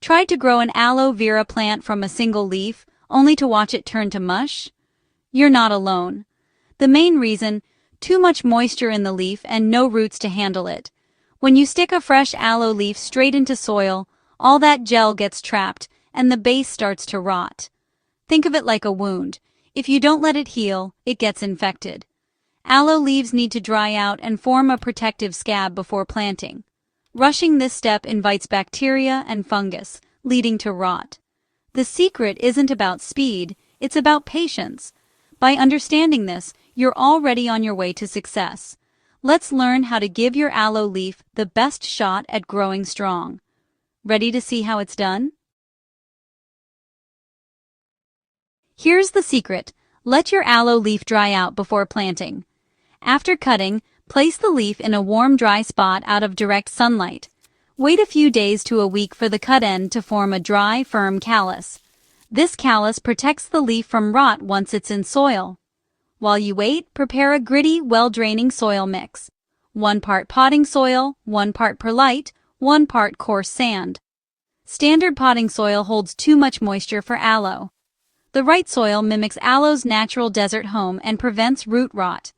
Tried to grow an aloe vera plant from a single leaf, only to watch it turn to mush? You're not alone. The main reason: too much moisture in the leaf and no roots to handle it. When you stick a fresh aloe leaf straight into soil, all that gel gets trapped and the base starts to rot. Think of it like a wound. If you don't let it heal, it gets infected. Aloe leaves need to dry out and form a protective scab before planting. Rushing this step invites bacteria and fungus, leading to rot. The secret isn't about speed, it's about patience. By understanding this, you're already on your way to success. Let's learn how to give your aloe leaf the best shot at growing strong. Ready to see how it's done? Here's the secret: let your aloe leaf dry out before planting. After cutting, place the leaf in a warm, dry spot out of direct sunlight. Wait a few days to a week for the cut end to form a dry, firm callus. This callus protects the leaf from rot once it's in soil. While you wait, prepare a gritty, well-draining soil mix. 1 part potting soil, 1 part perlite, 1 part coarse sand. Standard potting soil holds too much moisture for aloe. The right soil mimics aloe's natural desert home and prevents root rot.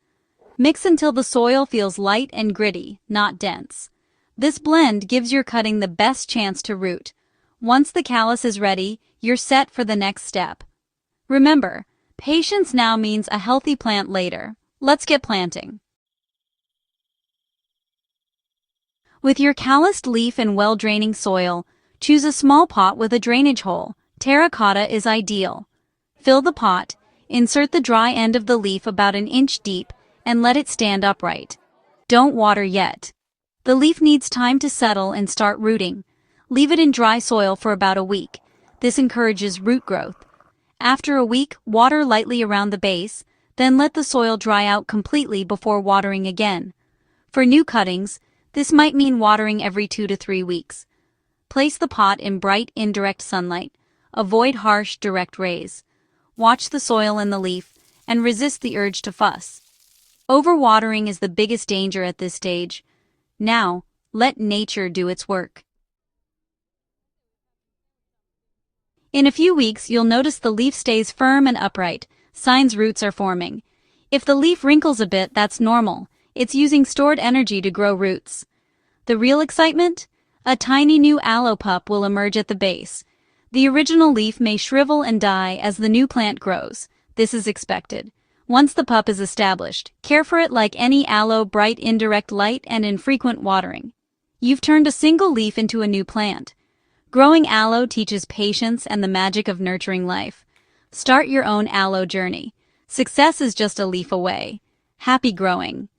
Mix until the soil feels light and gritty, not dense. This blend gives your cutting the best chance to root. Once the callus is ready, you're set for the next step. Remember, patience now means a healthy plant later. Let's get planting. With your calloused leaf and well-draining soil, choose a small pot with a drainage hole. Terracotta is ideal. Fill the pot, insert the dry end of the leaf about 1 inch deep, and let it stand upright. Don't water yet. The leaf needs time to settle and start rooting. Leave it in dry soil for about a week. This encourages root growth. After a week, water lightly around the base, then let the soil dry out completely before watering again. For new cuttings, this might mean watering every 2 to 3 weeks. Place the pot in bright, indirect sunlight. Avoid harsh, direct rays. Watch the soil and the leaf, and resist the urge to fuss. Overwatering is the biggest danger at this stage. Now, let nature do its work. In a few weeks, you'll notice the leaf stays firm and upright, signs roots are forming. If the leaf wrinkles a bit, that's normal. It's using stored energy to grow roots. The real excitement? A tiny new aloe pup will emerge at the base. The original leaf may shrivel and die as the new plant grows. This is expected. Once the pup is established, care for it like any aloe: bright, indirect light and infrequent watering. You've turned a single leaf into a new plant. Growing aloe teaches patience and the magic of nurturing life. Start your own aloe journey. Success is just a leaf away. Happy growing.